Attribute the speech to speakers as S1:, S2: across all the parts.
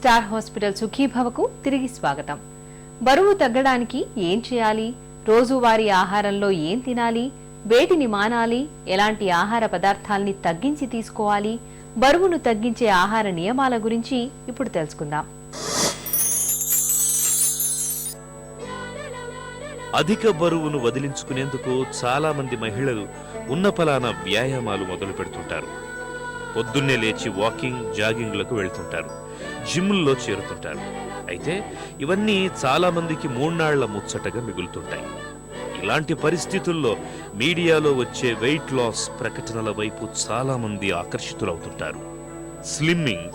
S1: Star hospital సుఖీభవకు తిరిగి స్వాగతం. బరువు తగ్గడానికి ఏం చేయాలి, రోజువారీ ఆహారంలో ఏం తినాలి, వేటిని మానాలి, ఎలాంటి ఆహార పదార్థాల్ని తగ్గించి తీసుకోవాలి, బరువును తగ్గించే ఆహార నియమాల గురించి ఇప్పుడు తెలుసుకుందాం.
S2: అధిక బరువును వదిలించుకునేందుకు చాలా మంది మహిళలు ఉన్నపలాన వ్యాయామాలు మొదలు పెడుతుంటారు. పొద్దున్నే లేచి వాకింగ్, జాగింగ్లకు వెళ్తుంటారు, జిమ్ల్లో చేరుతుంటారు. అయితే ఇవన్నీ చాలా మందికి మూడ్నాళ్ల ముచ్చటగా మిగులుతుంటాయి. ఇలాంటి పరిస్థితుల్లో మీడియాలో వచ్చే వెయిట్ లాస్ ప్రకటనల వైపు చాలా మంది ఆకర్షితులవుతుంటారు. స్లిమ్మింగ్,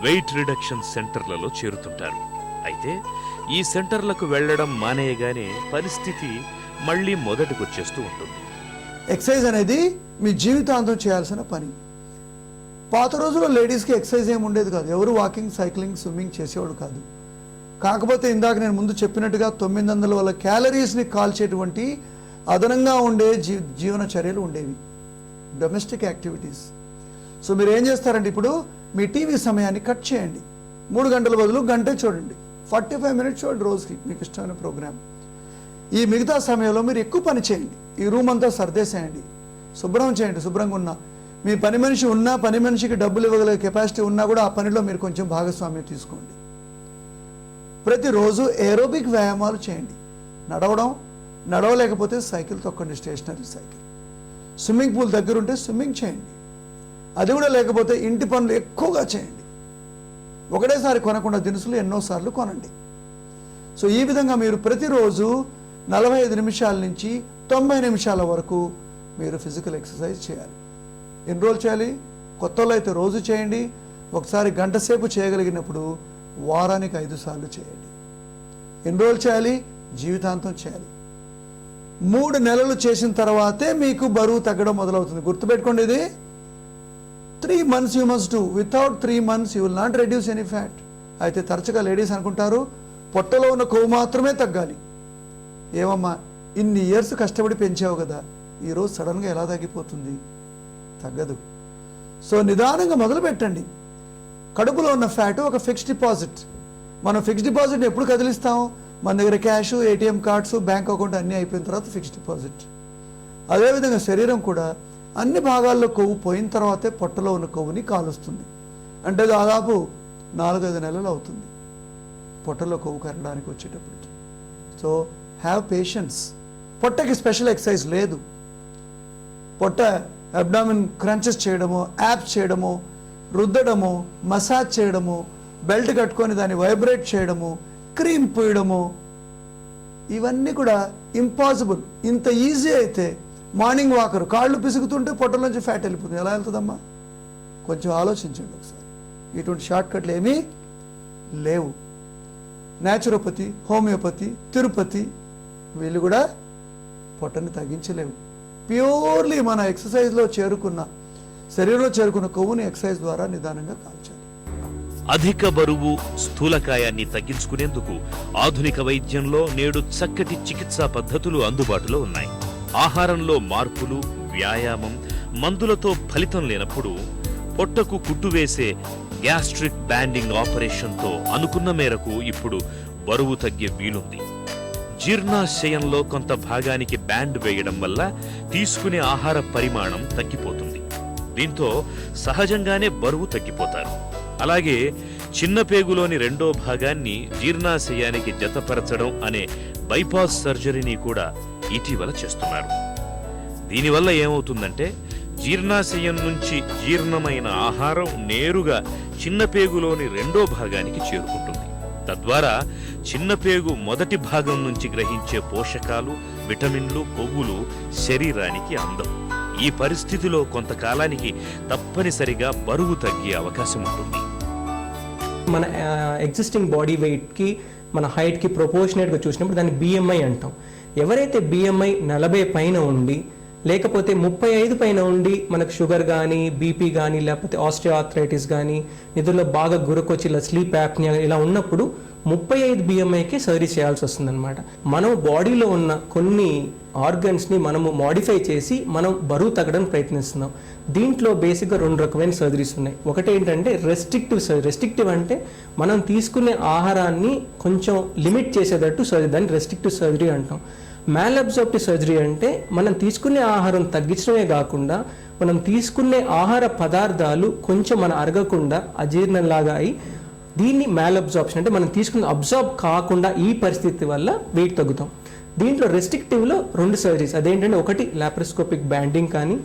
S2: వెయిట్ రిడక్షన్ సెంటర్లలో చేరుతుంటారు. అయితే ఈ సెంటర్లకు వెళ్లడం మానేయగానే పరిస్థితి మళ్లీ మొదటికొచ్చేస్తూ ఉంటుంది.
S3: ఎక్సర్సైజ్ అనేది మీ జీవితాంతం చేయాల్సిన పని. పాత రోజుల్లో లేడీస్కి ఎక్సర్సైజ్ ఏమి ఉండేది కాదు. ఎవరు వాకింగ్, సైక్లింగ్, స్విమ్మింగ్ చేసేవాడు కాదు. కాకపోతే ఇందాక నేను ముందు చెప్పినట్టుగా 900 వల్ల క్యాలరీస్ని కాల్చేటువంటి అదనంగా ఉండే జీవన చర్యలు ఉండేవి, డొమెస్టిక్ యాక్టివిటీస్. సో మీరు ఏం చేస్తారంటే ఇప్పుడు మీ టీవీ సమయాన్ని కట్ చేయండి. 3 గంటల బదులు గంటే చూడండి, 45 మినిట్స్ చూడండి రోజుకి, మీకు ఇష్టమైన ప్రోగ్రామ్. ఈ మిగతా సమయంలో మీరు ఎక్కువ పని చేయండి. ఈ రూమ్ అంతా సర్దేసేయండి, శుభ్రం చేయండి. శుభ్రంగా ఉన్నా మీ పని మనిషి ఉన్నా, పని మనిషికి డబ్బులు ఇవ్వగల కెపాసిటీ ఉన్నా కూడా ఆ పనిలో మీరు కొంచెం భాగస్వామ్యం తీసుకోండి. ప్రతిరోజు ఏరోబిక్ వ్యాయామాలు చేయండి. నడవలేకపోతే సైకిల్ తొక్కండి, స్టేషనరీ సైకిల్. స్విమ్మింగ్ పూల్ దగ్గర ఉంటే స్విమ్మింగ్ చేయండి. అది కూడా లేకపోతే ఇంటి పనులు ఎక్కువగా చేయండి. ఒకటేసారి కొనకుండా దినుసులు ఎన్నోసార్లు కొనండి. సో ఈ విధంగా మీరు ప్రతిరోజు 45 నిమిషాల నుంచి 90 నిమిషాల వరకు మీరు ఫిజికల్ ఎక్సర్సైజ్ చేయాలి. ఎన్ని రోజులు చేయాలి? కొత్త వాళ్ళు అయితే రోజు చేయండి. ఒకసారి గంట సేపు చేయగలిగినప్పుడు వారానికి 5 సార్లు చేయండి. ఎన్ని రోజులు చేయాలి? జీవితాంతం చేయాలి. 3 నెలలు చేసిన తర్వాతే మీకు బరువు తగ్గడం మొదలవుతుంది. గుర్తుపెట్టుకోండి, ఇది 3 months you must do. Without 3 months you will not reduce any fat. అయితే తరచుగా లేడీస్ అనుకుంటారు పొట్టలో ఉన్న కొవ్వు మాత్రమే తగ్గాలి. ఏమమ్మా, ఇన్ని ఇయర్స్ కష్టపడి పెంచావు కదా, ఈరోజు సడన్గా ఎలా తగ్గిపోతుంది? తగ్గదు. సో నిదానంగా మొదలు పెట్టండి. కడుపులో ఉన్న ఫ్యాట్ ఒక ఫిక్స్డ్ డిపాజిట్. మనం ఫిక్స్డ్ డిపాజిట్ ఎప్పుడు కదిలిస్తాం? మన దగ్గర cash, ATM cards, bank account అన్నీ అయిపోయిన తర్వాత ఫిక్స్డ్ డిపాజిట్. అదేవిధంగా శరీరం కూడా అన్ని భాగాల్లో కొవ్వు పోయిన తర్వాతే పొట్టలో ఉన్న కొవ్వుని కాలుస్తుంది. అంటే దాదాపు 4-5 నెలలు అవుతుంది పొట్టలో కొవ్వు కరగడానికి వచ్చేటప్పటికి. So have patience. పొట్టకి స్పెషల్ ఎక్సర్సైజ్ లేదు. పొట్ట అబ్డామిన్ క్రంచెస్ చేయడము, యాప్స్ చేయడము, రుద్దడము, మసాజ్ చేయడము, బెల్ట్ కట్టుకొని దాన్ని వైబ్రేట్ చేయడము, క్రీమ్ పూయడము, ఇవన్నీ కూడా ఇంపాసిబుల్. ఇంత ఈజీ అయితే మార్నింగ్ వాకర్ కాళ్ళు పిసుకుతుంటే పొట్టలోంచి ఫ్యాట్ వెళ్ళిపోతుంది. ఎలా వెళ్తుందమ్మా? కొంచెం ఆలోచించండి ఒకసారి. ఇటువంటి షార్ట్ కట్లు ఏమీ లేవు. న్యాచురోపతి, హోమియోపతి, తిరుపతి వీళ్ళు కూడా పొట్టని తగ్గించలేవు. ప్యూర్లీ మన ఎక్సర్సైజ్లో చేరుకున్న, శరీరంలో చేరుకున్న కొవ్వుని ఎక్సర్సైజ్ ద్వారా నిదానంగా కాల్చాలి.
S2: అధిక బరువు, స్థూలకాయాన్ని తగ్గించుకునేందుకు ఆధునిక వైద్యంలో నేడు చక్కటి చికిత్సా పద్ధతులు అందుబాటులో ఉన్నాయి. ఆహారంలో మార్పులు, వ్యాయామం, మందులతో ఫలితం లేనప్పుడు పొట్టకు కుట్టువేసే గ్యాస్ట్రిక్ బ్యాండింగ్ ఆపరేషన్తో అనుకున్న మేరకు ఇప్పుడు బరువు తగ్గే వీలుంది. జీర్ణాశయంలో కొంత భాగానికి బ్యాండ్ వేయడం వల్ల తీసుకునే ఆహార పరిమాణం తగ్గిపోతుంది. దీంతో సహజంగానే బరువు తగ్గిపోతారు. అలాగే చిన్న పేగులోని 2వ భాగాన్ని జీర్ణాశయానికి జతపరచడం అనే బైపాస్ సర్జరీని కూడా ఇటీవల చేస్తున్నారు. దీనివల్ల ఏమవుతుందంటే జీర్ణాశయం నుంచి జీర్ణమైన ఆహారం నేరుగా చిన్న పేగులోని 2వ భాగానికి చేరుకుంటుంది. తద్వారా చిన్న పేగు మొదటి భాగం నుంచి గ్రహించే పోషకాలు, విటమిన్లు, కొవ్వులు శరీరానికి అందం. ఈ పరిస్థితిలో కొంతకాలానికి తప్పనిసరిగా బరువు తగ్గే అవకాశం ఉంటుంది.
S4: మన ఎగ్జిస్టింగ్ బాడీ వెయిట్కి, మన హైట్కి ప్రొపోర్షనేట్గా చూసినప్పుడు దాన్ని బిఎంఐ అంటాం. ఎవరైతే బిఎంఐ 40 పైన ఉండి, లేకపోతే 35 పైన ఉండి మనకు షుగర్ కానీ, బీపీ కానీ, లేకపోతే ఆస్టియోఆర్థరైటిస్ కానీ, నిధుల్లో బాగా గురకొచ్చి ఇలా స్లీప్ యాప్నియా ఇలా ఉన్నప్పుడు 35 BMIకే సర్జరీ చేయాల్సి వస్తుంది అనమాట. మనం బాడీలో ఉన్న కొన్ని ఆర్గన్స్ని మనము మాడిఫై చేసి మనం బరువు తగ్గడానికి ప్రయత్నిస్తున్నాం. దీంట్లో బేసిక్గా 2 రకమైన సర్జరీస్ ఉన్నాయి. ఒకటి ఏంటంటే రెస్ట్రిక్టివ్ సర్జరీ. రెస్ట్రిక్టివ్ అంటే మనం తీసుకునే ఆహారాన్ని కొంచెం లిమిట్ చేసేటట్టు సర్జరీ, దాన్ని రెస్ట్రిక్టివ్ సర్జరీ అంటాం. మ్యాల్అబ్సార్ప్టివ్ సర్జరీ అంటే మనం తీసుకునే ఆహారం తగ్గించడమే కాకుండా మనం తీసుకునే ఆహార పదార్థాలు కొంచెం మన అరగకుండా అజీర్ణంలాగా అయి దీన్ని మ్యాల్అబ్సార్ప్షన్ అంటే మనం తీసుకున్న అబ్జార్బ్ కాకుండా ఈ పరిస్థితి వల్ల వెయిట్ తగ్గుతాం. దీంట్లో రెస్ట్రిక్టివ్లో 2 సర్జరీస్, అదేంటంటే ఒకటి లాప్రోస్కోపిక్ బ్యాండింగ్ కానీ,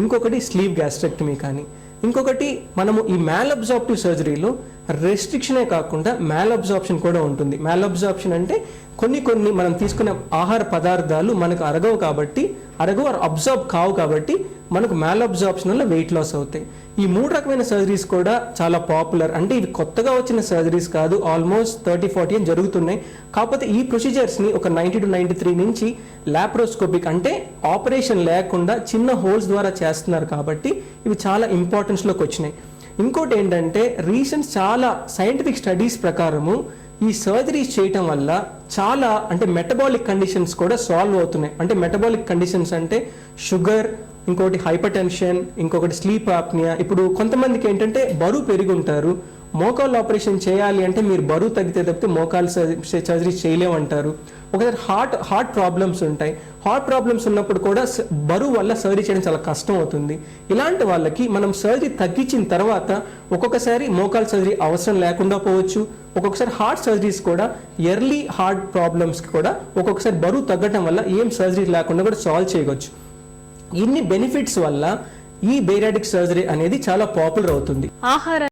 S4: ఇంకొకటి స్లీవ్ గ్యాస్ట్రెక్టమీ కానీ. ఇంకొకటి మనము ఈ మ్యాల్అబ్సార్ప్టివ్ సర్జరీలో రెస్ట్రిక్షనే కాకుండా మ్యాల్అబ్సార్ప్షన్ కూడా ఉంటుంది. మ్యాల్అబ్సార్ప్షన్ అంటే కొన్ని మనం తీసుకునే ఆహార పదార్థాలు మనకు అరగవు అబ్జార్బ్ కావు కాబట్టి మనకు మ్యాల్అబ్సార్ప్షన్ వల్ల వెయిట్ లాస్ అవుతాయి. ఈ 3 రకమైన సర్జరీస్ కూడా చాలా పాపులర్. అంటే ఇవి కొత్తగా వచ్చిన సర్జరీస్ కాదు, ఆల్మోస్ట్ 30-40 అని జరుగుతున్నాయి. కాకపోతే ఈ ప్రొసీజర్స్ని ఒక 92-93 నుంచి లాప్రోస్కోపిక్ అంటే ఆపరేషన్ లేకుండా చిన్న హోల్స్ ద్వారా చేస్తున్నారు కాబట్టి ఇవి చాలా ఇంపార్టెన్స్లోకి వచ్చినాయి. ఇంకోటి ఏంటంటే రీసెంట్ చాలా సైంటిఫిక్ స్టడీస్ ప్రకారము ఈ సర్జరీస్ చేయటం వల్ల చాలా అంటే మెటబాలిక్ కండిషన్స్ కూడా సాల్వ్ అవుతున్నాయి. అంటే మెటబాలిక్ కండిషన్స్ అంటే షుగర్, ఇంకోటి హైపర్ టెన్షన్, ఇంకొకటి స్లీప్ ఆప్నియా. ఇప్పుడు కొంతమందికి ఏంటంటే బరువు పెరిగి ఉంటారు, మోకాలు ఆపరేషన్ చేయాలి అంటే మీరు బరువు తగ్గితే తప్పితే మోకాలు సర్జరీ చేయలేమంటారు. ఒకసారి హార్ట్ ప్రాబ్లమ్స్ ఉంటాయి. హార్ట్ ప్రాబ్లమ్స్ ఉన్నప్పుడు కూడా బరువు వల్ల సర్జరీ చేయడం చాలా కష్టం అవుతుంది. ఇలాంటి వాళ్ళకి మనం సర్జరీ తగ్గించిన తర్వాత ఒక్కొక్కసారి మోకాలు సర్జరీ అవసరం లేకుండా పోవచ్చు. ఒక్కొక్కసారి హార్ట్ సర్జరీస్ కూడా ఎర్లీ హార్ట్ ప్రాబ్లమ్స్కి కూడా ఒక్కొక్కసారి బరువు తగ్గడం వల్ల ఏం సర్జరీ లేకుండా కూడా సాల్వ్ చేయవచ్చు. ఇన్ని బెనిఫిట్స్ వల్ల ఈ బేరియాట్రిక్ సర్జరీ అనేది చాలా పాపులర్ అవుతుంది.
S1: ఆహార